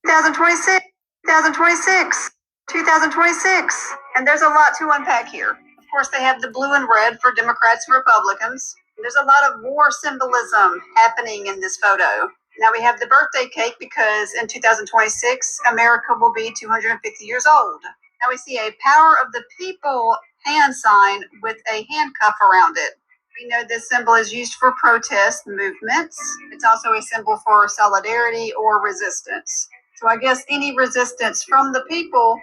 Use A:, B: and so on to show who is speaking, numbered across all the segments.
A: 2026, 2026, 2026. And there's a lot to unpack here. Of course, they have the blue and red for Democrats and Republicans. There's a lot of war symbolism happening in this photo. Now we have the birthday cake because in 2026, America will be 250 years old. Now we see a power of the people hand sign with a handcuff around it. We know this symbol is used for protest movements. It's also a symbol for solidarity or resistance. So I guess any resistance from the people,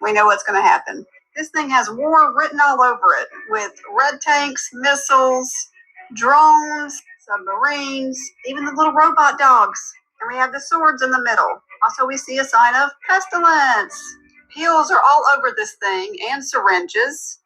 A: we know what's going to happen. This thing has war written all over it with red tanks, missiles, drones, submarines, even the little robot dogs. And we have the swords in the middle. Also, we see a sign of pestilence. Pills are all over this thing and syringes.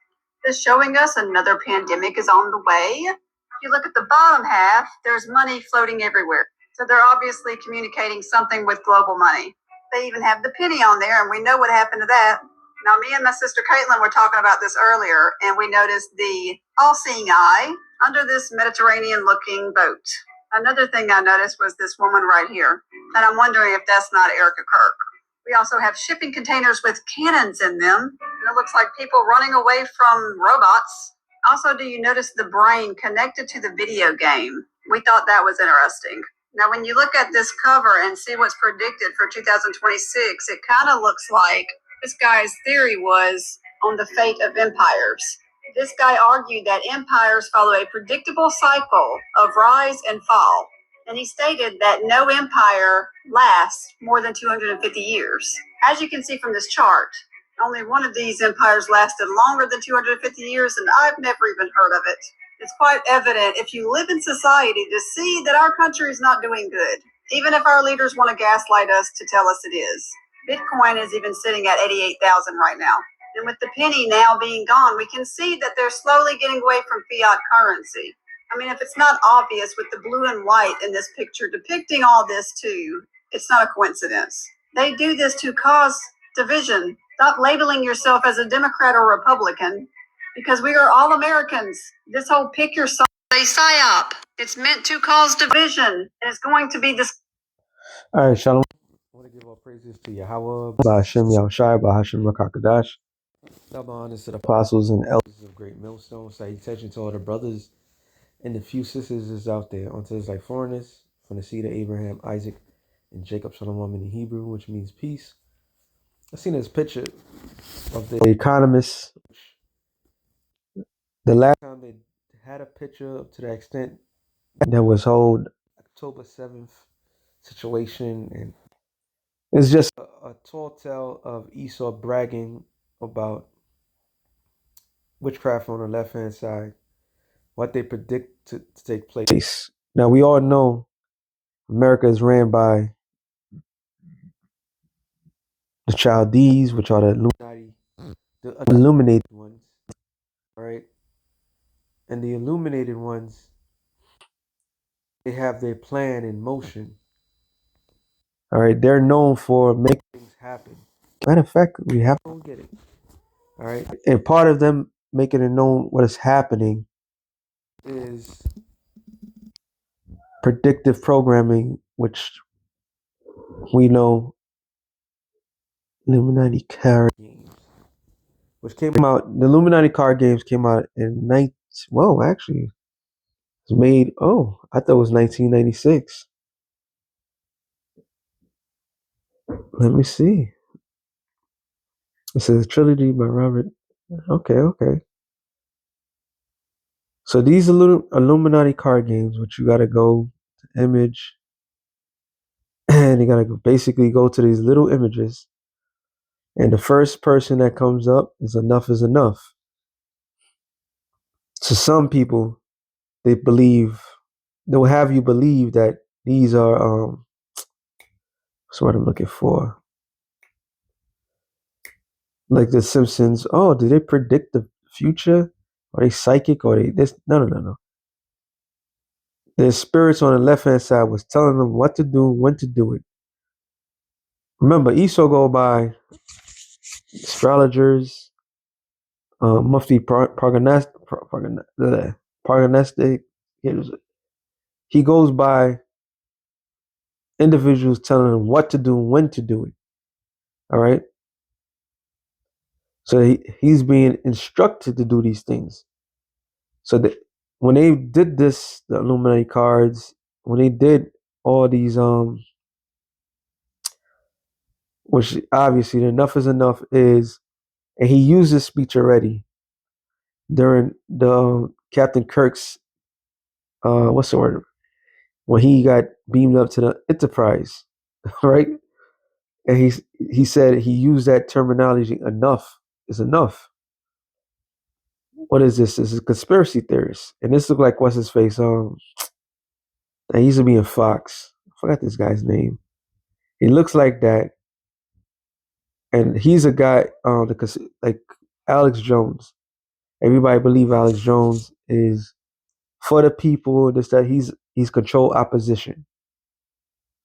A: This showing us another pandemic is on the way. If you look at the bottom half, there's money floating everywhere. So they're obviously communicating something with global money. They even have the penny on there, and we know what happened to that. Now, me and my sister Caitlin were talking about this earlier, and we noticed the all-seeing eye under this Mediterranean-looking boat. Another thing I noticed was this woman right here, and I'm wondering if that's not Erica Kirk. We also have shipping containers with cannons in them, and it looks like people running away from robots. Also, do you notice the brain connected to the video game? We thought that was interesting. Now, when you look at this cover and see what's predicted for 2026, it kind of looks like this guy's theory was on the fate of empires. This guy argued that empires follow a predictable cycle of rise and fall. And he stated that no empire lasts more than 250 years. As you can see from this chart, only one of these empires lasted longer than 250 years, and I've never even heard of it. It's quite evident if you live in society to see that our country is not doing good, even if our leaders want to gaslight us to tell us it is. Bitcoin is even sitting at 88,000 right now. And with the penny now being gone, we can see that they're slowly getting away from fiat currency. I mean, if it's not obvious with the blue and white in this picture depicting all this too, it's not a coincidence. They do this to cause division. Stop labeling yourself as a Democrat or Republican because we are all Americans. This whole pick your side psyop. It's meant to cause division. And it's going to be this. All right, Shalom. I want to give all praises to Yahweh, Ba'ashem Yahushai, Ba'ashem Rakakadash. Double honors to the apostles and elders of Great Millstone. Salutation to all the brothers and the few sisters is out there. Unto this like foreigners, from the seed of Abraham, Isaac, and Jacob, Shalom in the Hebrew, which means peace. I seen this picture of the economists. The last time they had a picture to the extent that was whole October 7th situation, and it's just a tall tale of Esau bragging about witchcraft on the left hand side, what they predict to take place. Now we all know America is ran by the Chaldees, which are the Illuminati, the illuminated ones, right? And the illuminated ones, they have their plan in motion. All right, they're known for making things happen. Matter of fact, we have to get it. All right, and part of them making it known what is happening is predictive programming, which we know Illuminati card games, which came out. The Illuminati card games came out in actually, it was made. Oh, I thought it was 1996. Let me see. It says trilogy by Robert. Okay. So these Illuminati card games, which you gotta go to image, and you gotta basically go to these little images, and the first person that comes up is enough is enough. To some people, they'll have you believe that these are what's what I'm looking for. Like the Simpsons. Oh, do they predict the future? Are they psychic? Or they this? No. Their spirits on the left hand side was telling them what to do, when to do it. Remember, Esau go by astrologers, Mufti prognostic. He goes by
B: individuals telling him what to do and when to do it. All right. So he's being instructed to do these things. So when they did this, the Illuminati cards, when they did all these, which obviously enough is enough is, and he used this speech already during the Captain Kirk's, what's the word, when he got beamed up to the Enterprise, right? And he said he used that terminology. Enough is enough. What is this? This is a conspiracy theorist, and this looked like what's his face? He used to be in Fox. I forgot this guy's name. He looks like that, and he's a guy. Like Alex Jones. Everybody believe Alex Jones is for the people. This that he's control opposition.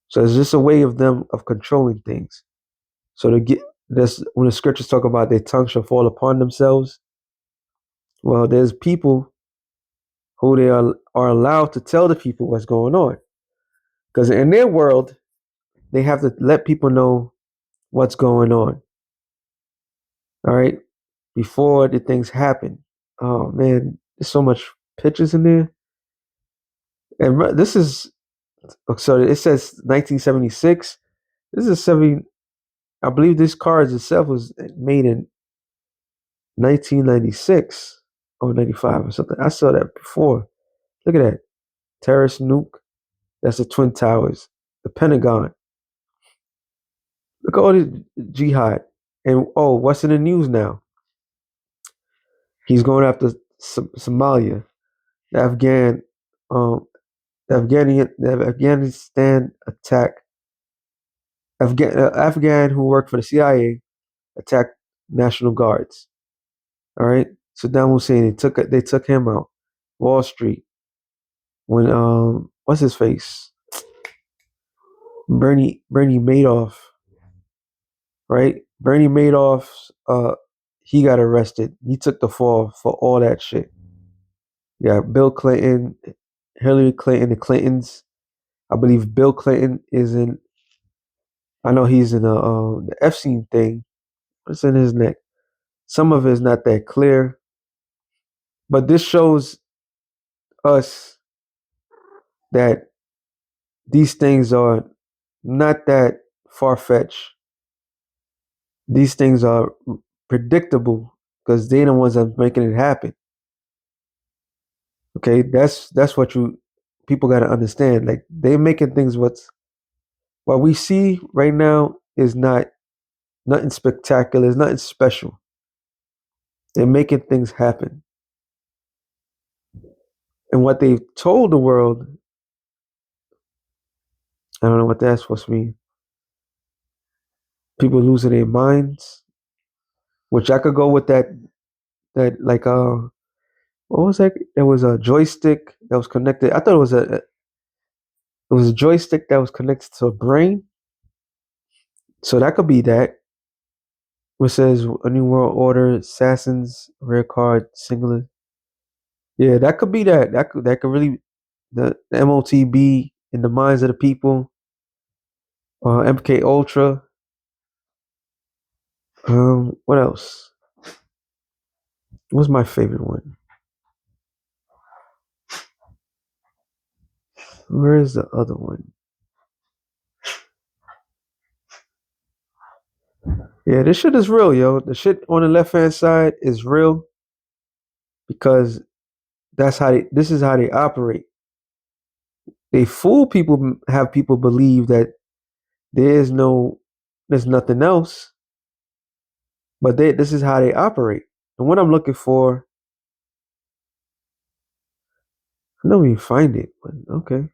B: So it's just a way of them of controlling things. So to get this, when the scriptures talk about their tongue shall fall upon themselves, well, there's people who they are allowed to tell the people what's going on, because in their world they have to let people know what's going on. All right, before the things happen. Oh man, there's so much pictures in there, and this is so it says 1976. This is 70. I believe this card itself was made in 1996 or 95 or something. I saw that before. Look at that. Terrorist nuke. That's the Twin Towers. The Pentagon. Look at all the jihad. And oh, what's in the news now? He's going after Somalia. The Afghanistan attack. Afghan who worked for the CIA attacked National Guards. All right. Saddam Hussein, they took him out. Wall Street. When what's his face? Bernie Madoff, right? Bernie Madoff, he got arrested. He took the fall for all that shit. Yeah, Bill Clinton, Hillary Clinton, the Clintons. I believe Bill Clinton is in. I know he's in the Epstein thing. What's in his neck? Some of it is not that clear, but this shows us that these things are not that far fetched. These things are predictable because they're the ones that making it happen. Okay, that's what you people got to understand. Like they're making things what we see right now is not nothing spectacular. It's nothing special. They're making things happen, and what they've told the world, I don't know what that's supposed to mean. People losing their minds, which I could go with that. That like what was that? It was a joystick that was connected. I thought it was a joystick that was connected to a brain. So that could be that. Which says a new world order, assassins, rare card, singular. Yeah, that could be that. That could really the MOTB in the minds of the people. MK Ultra. What else? What's my favorite one? Where is the other one? Yeah, this shit is real, yo. The shit on the left hand side is real because this is how they operate. They fool people, have people believe that there's nothing else, but this is how they operate. And what I'm looking for, I don't even find it, but okay.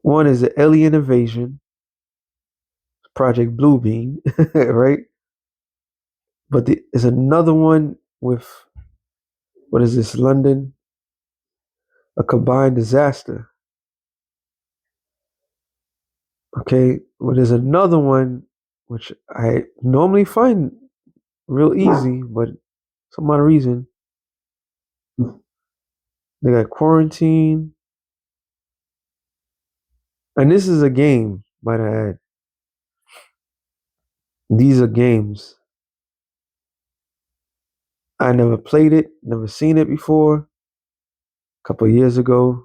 B: One is the alien invasion, Project Bluebeam, right? But there's another one with what is this? London, a combined disaster. Okay, well, there's another one which I normally find real easy, but some odd reason they got quarantine. And this is a game, might I add. These are games. I never played it, never seen it before. A couple of years ago.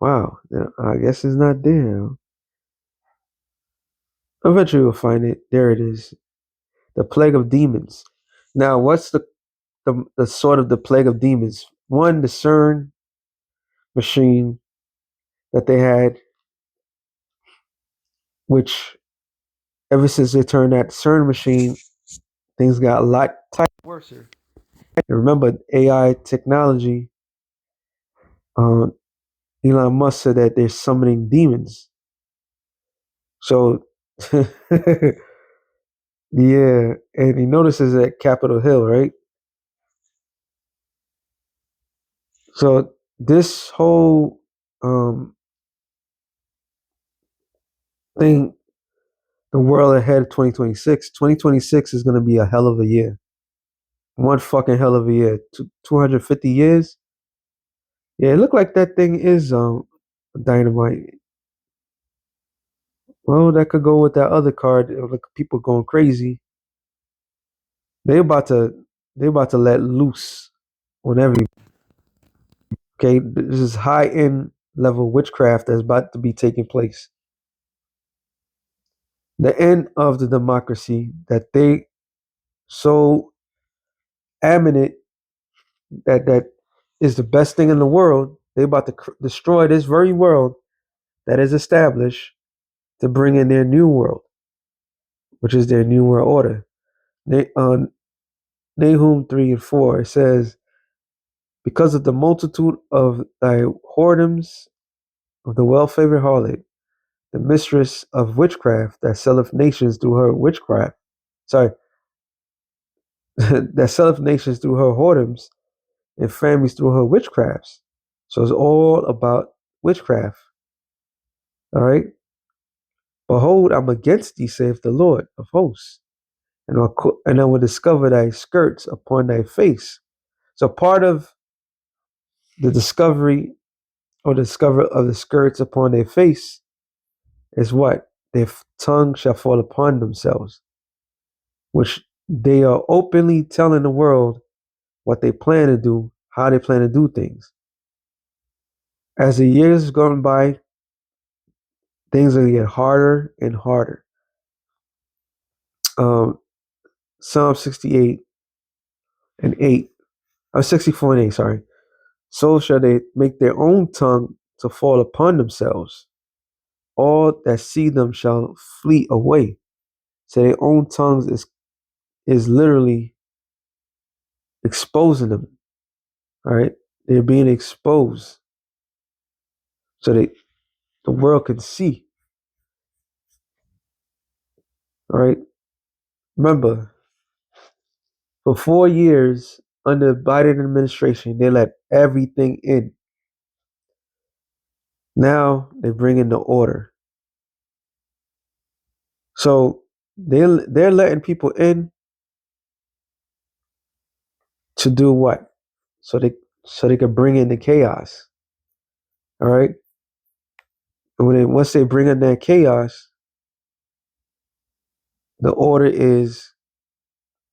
B: Wow, I guess it's not there. Eventually we'll find it. There it is. The Plague of Demons. Now, what's the sort of the Plague of Demons? One, the CERN machine that they had, which ever since they turned that CERN machine, things got a lot worse. And remember, AI technology, uh, Elon Musk said that they're summoning demons. So, yeah, and he notices at Capitol Hill, right? So this whole thing, the world ahead of 2026, 2026 is going to be a hell of a year. One fucking hell of a year. 250 years? Yeah, it looked like that thing is dynamite. Well, that could go with that other card. Like people going crazy. They about to they about to let loose on every. Okay, this is high end level witchcraft that's about to be taking place. The end of the democracy that they so adamant that is the best thing in the world. They about to destroy this very world that is established to bring in their new world, which is their new world order. Nahum 3 and 4, it says, because of the multitude of thy whoredoms of the well-favored harlot, the mistress of witchcraft that selleth nations through her witchcraft. Sorry, that selleth nations through her whoredoms and families through her witchcrafts. So it's all about witchcraft. All right. Behold, I'm against thee, saith the Lord of hosts, and I will discover thy skirts upon thy face. So part of the discovery or discover of the skirts upon their face is what? Their tongue shall fall upon themselves, which they are openly telling the world what they plan to do, how they plan to do things. As the years gone by, things will get harder and harder. Um, Psalm 68 and 8, or 64 and 8, sorry. So shall they make their own tongue to fall upon themselves. All that see them shall flee away. So their own tongues is literally exposing them. All right. They're being exposed. So the world can see. All right. Remember, for 4 years under the Biden administration, they let everything in. Now they bring in the order. So they're letting people in to do what? So they can bring in the chaos. All right. And once they bring in that chaos, the order is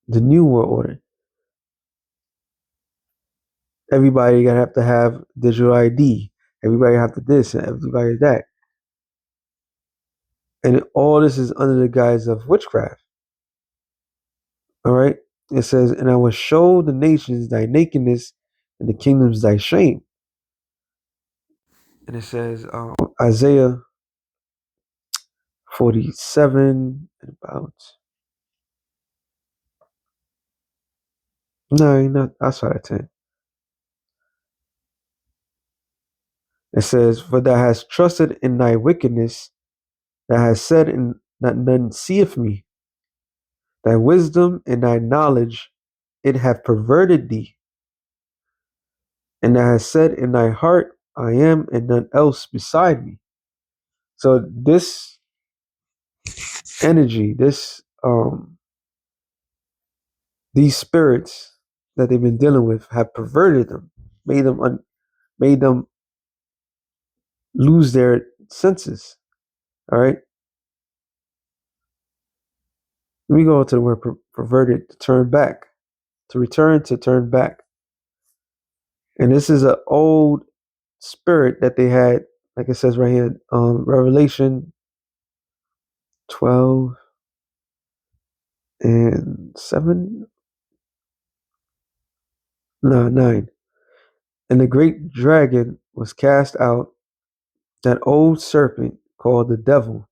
B: the new world order. Everybody gonna have to have digital ID. Everybody have to this and everybody that. And all this is under the guise of witchcraft. All right. It says, and I will show the nations thy nakedness and the kingdoms thy shame. And it says, Isaiah 47 and about. No, not outside of 10. It says, for thou hast trusted in thy wickedness, thou hast said in that none seeth me. Thy wisdom and thy knowledge, it hath perverted thee. And thou hast said in thy heart, I am, and none else beside me. So this energy, these spirits that they've been dealing with have perverted them, made them lose their senses. All right. Let me go to the word perverted, to turn back, to return, to turn back. And this is an old spirit that they had, like it says right here, Revelation 12 and 7, no, 9. And the great dragon was cast out, that old serpent called the devil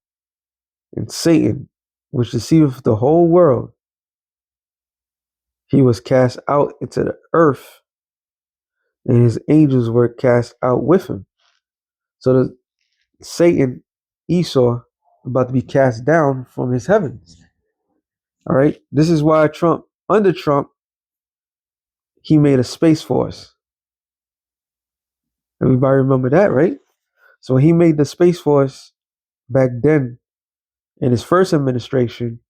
B: and Satan, which deceiveth the whole world. He was cast out into the earth, and his angels were cast out with him. So the Satan, Esau, about to be cast down from his heavens. All right. This is why under Trump, he made a space force. Everybody remember that, right? So he made the space force back then in his first administration,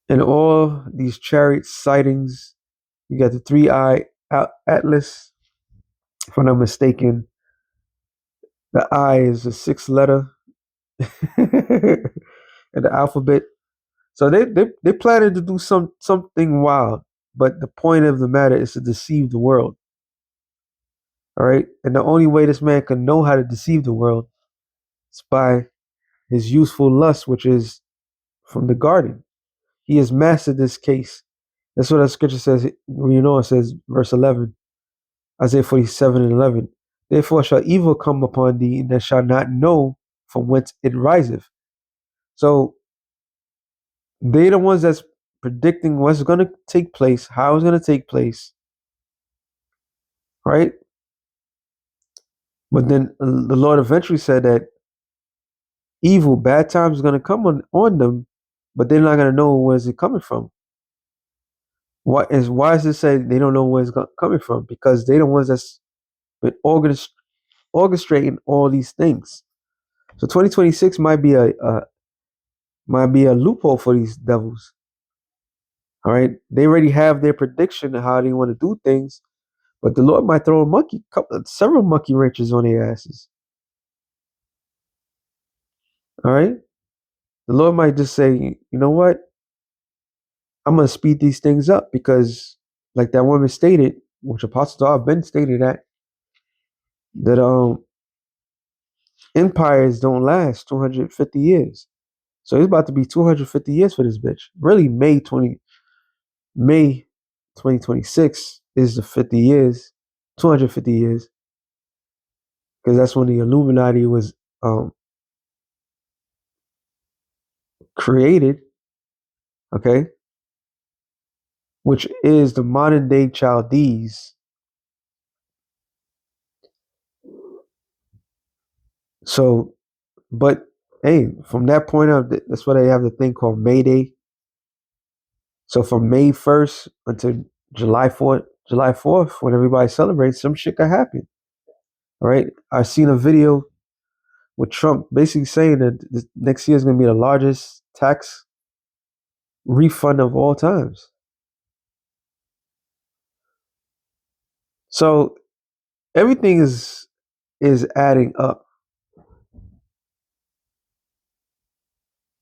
B: and all these chariot sightings. You got the three-eye atlas. If I'm not mistaken, the I is the sixth letter in the alphabet. So they planning to do something wild, but the point of the matter is to deceive the world. All right, and the only way this man can know how to deceive the world is by his useful lust, which is from the garden. He has mastered this case. That's what the scripture says. It says, verse 11, Isaiah 47 and 11. Therefore shall evil come upon thee, and that shall not know from whence it riseth. So they the ones that's predicting what's going to take place, how it's going to take place, right? But then the Lord eventually said that evil, bad times is going to come on them, but they're not going to know where's it coming from. Why is it say they don't know where it's coming from? Because they the ones that's been orchestrating all these things. So 2026 might be a loophole for these devils. All right, they already have their prediction of how they want to do things, but the Lord might throw several monkey wrenches on their asses. All right, the Lord might just say, you know what, I'm gonna speed these things up because, like that woman stated, which Apostle Dar Ben stated that empires don't last 250 years. So it's about to be 250 years for this bitch. Really, May 2026 is the 50 years, 250 years, because that's when the Illuminati was created, okay, which is the modern day Chaldees. So, but hey, from that point of, that's why they have the thing called May Day. So from May 1st until July 4th, when everybody celebrates, some shit could happen. All right. I seen a video with Trump basically saying that this next year is going to be the largest tax refund of all times. So everything is adding up.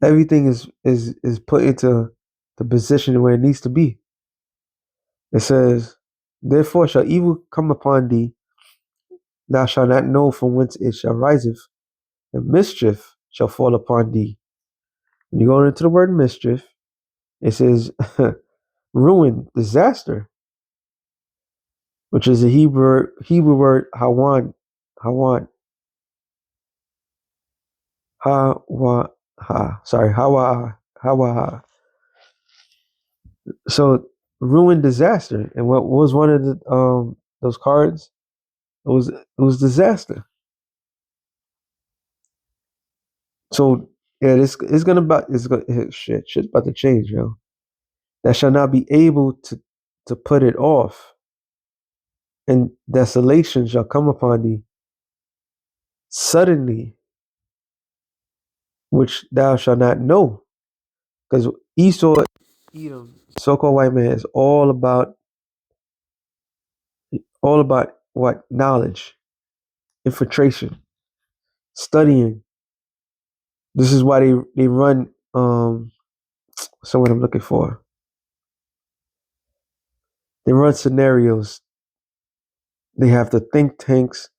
B: Everything is put into the position where it needs to be. It says, therefore shall evil come upon thee, thou shalt not know from whence it shall riseth, and mischief shall fall upon thee. When you go into the word mischief, it says ruin, disaster, which is a Hebrew word hawan, hawan, hawa. So ruin, disaster, and what was one of the those cards? It was disaster. So yeah, this it's gonna about it's gonna shit's about to change, yo. That shall not be able to put it off, and desolation shall come upon thee suddenly, which thou shalt not know. Because Esau, Edom, so-called white man, is all about what? Knowledge, infiltration, studying, This is why they run someone I'm looking for. They run scenarios. They have the think tanks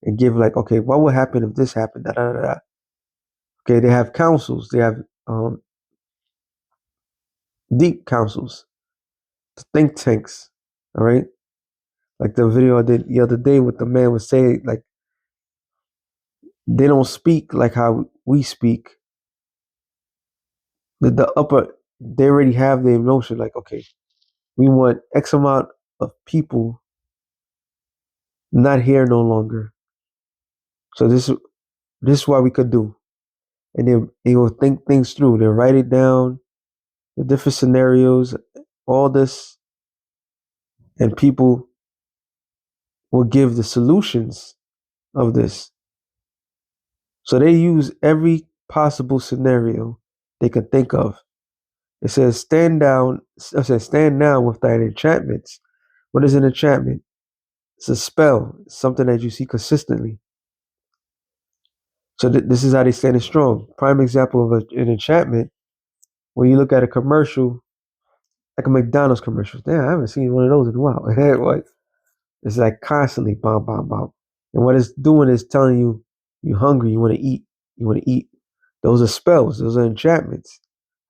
B: and give like, okay, what would happen if this happened? Da, da, da, da. Okay, they have councils. They have um, deep councils, think tanks. All right, like the video I did the other day with the man was saying, like they don't speak like how we speak. The upper, they already have the emotion. Like, okay, we want X amount of people not here no longer. So this is what we could do, and they will think things through. They write it down, the different scenarios, all this, and people will give the solutions of this. So they use every possible scenario they could think of. It says stand down. It says stand down with thine enchantments. What is an enchantment? It's a spell, something that you see consistently. So this is how they stand it strong. Prime example of an enchantment. When you look at a commercial, like a McDonald's commercial. Damn, I haven't seen one of those in a while. What? It's like constantly bomb, bomb, bomb. And what it's doing is telling you you're hungry, you want to eat, you want to eat. Those are spells, those are enchantments.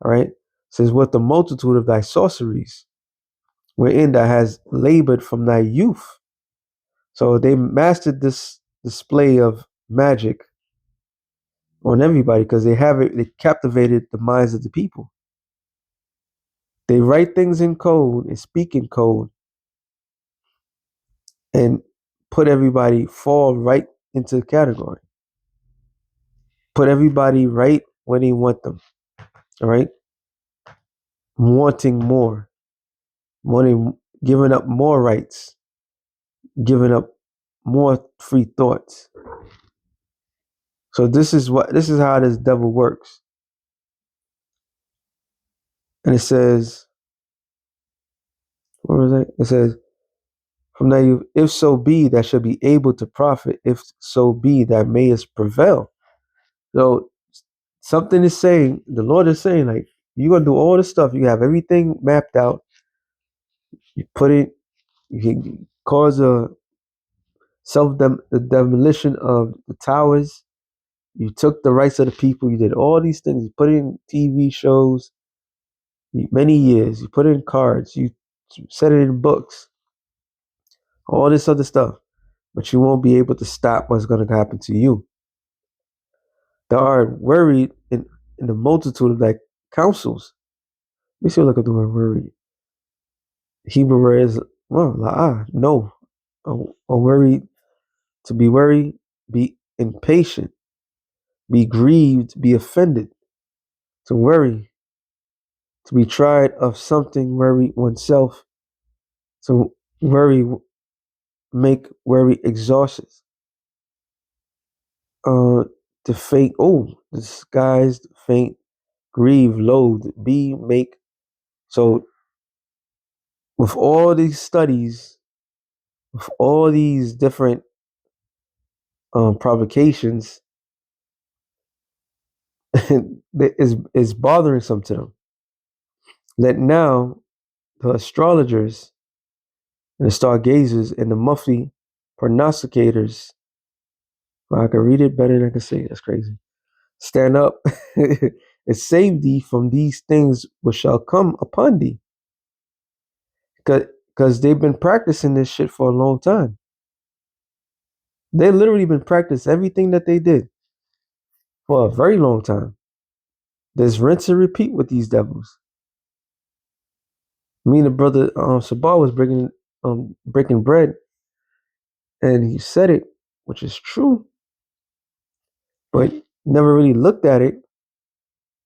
B: All right. It says, with the multitude of thy sorceries, wherein thou has labored from thy youth. So they mastered this display of magic on everybody because they captivated the minds of the people. They write things in code and speak in code and put everybody fall right into the category. Put everybody right where they want them. All right. Wanting more, wanting, giving up more rights, giving up more free thoughts. So this is how this devil works. And it says, what was it? It says, from now you, if so be that shall be able to profit, if so be that mayest prevail. So something is saying, the Lord is saying, like, you're gonna do all this stuff. You have everything mapped out. You put it, you can cause a the demolition of the towers. You took the rights of the people. You did all these things. You put it in TV shows, many years. You put it in cards. You set it in books. All this other stuff, but you won't be able to stop what's going to happen to you. Thou art worried in the multitude of thy counsels. Let me see what look at the word worried. Hebrew word is no, or worried. To be worried, be impatient, be grieved, be offended. To worry, to be tried of something, worry oneself. To worry, make worry exhausted. To faint, disguised, faint, grieve, loathe, be, make. So with all these studies, with all these different provocations, is bothering some to them. Let now the astrologers and the stargazers and the muffy prognosticators, well, I can read it better than I can say it. That's crazy. Stand up and save thee from these things which shall come upon thee. Because they've been practicing this shit for a long time. They literally been practicing everything that they did for a very long time. There's rinse and repeat with these devils. Me and the brother Sabah was breaking bread, and he said it, which is true, but never really looked at it.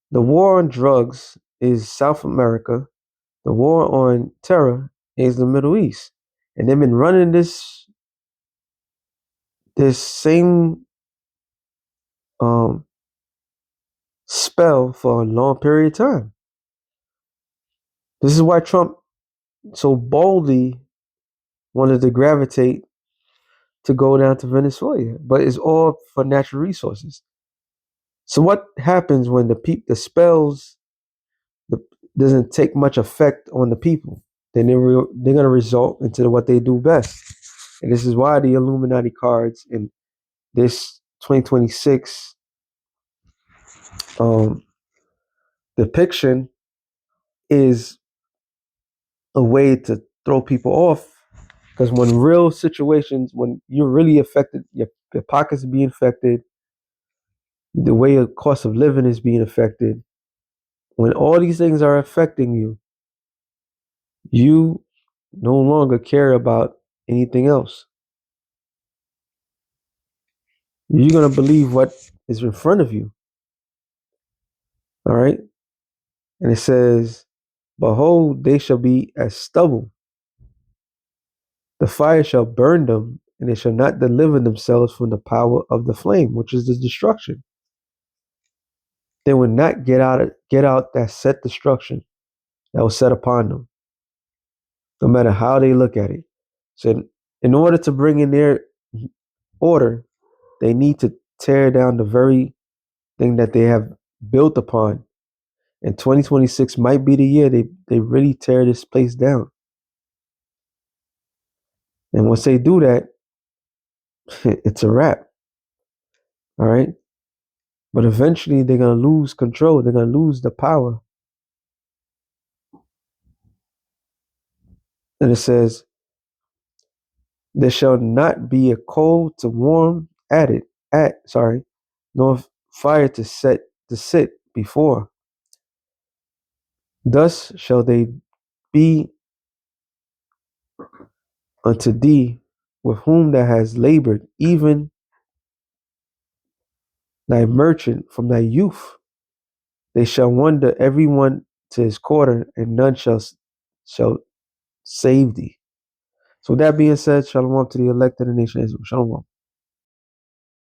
B: The war on drugs is South America. The war on terror is the Middle East, and they've been running this same um, spell for a long period of time. This is why Trump so boldly wanted to gravitate to go down to Venezuela, but it's all for natural resources. So what happens when the spells the, doesn't take much effect on the people? Then they're going to result into what they do best. And this is why the Illuminati cards in this 2026 um, depiction is a way to throw people off. Because when real situations, when you're really affected, your pockets are being affected, the way your cost of living is being affected, when all these things are affecting you, you no longer care about anything else. You're going to believe what is in front of you. All right. And it says, behold, they shall be as stubble. The fire shall burn them, and they shall not deliver themselves from the power of the flame, which is the destruction. They will not get out that set destruction that was set upon them, no matter how they look at it. So in order to bring in their order, they need to tear down the very thing that they have built upon. And 2026 might be the year they really tear this place down. And once they do that, it's a wrap. All right. But eventually they're going to lose control. They're going to lose the power. And it says, there shall not be a coal to warm nor fire to sit before. Thus shall they be unto thee with whom thou hast labored, even thy merchant from thy youth. They shall wander every one to his quarter, and none shall save thee. So with that being said, shalom to the elect of the nation of Israel. Shalom.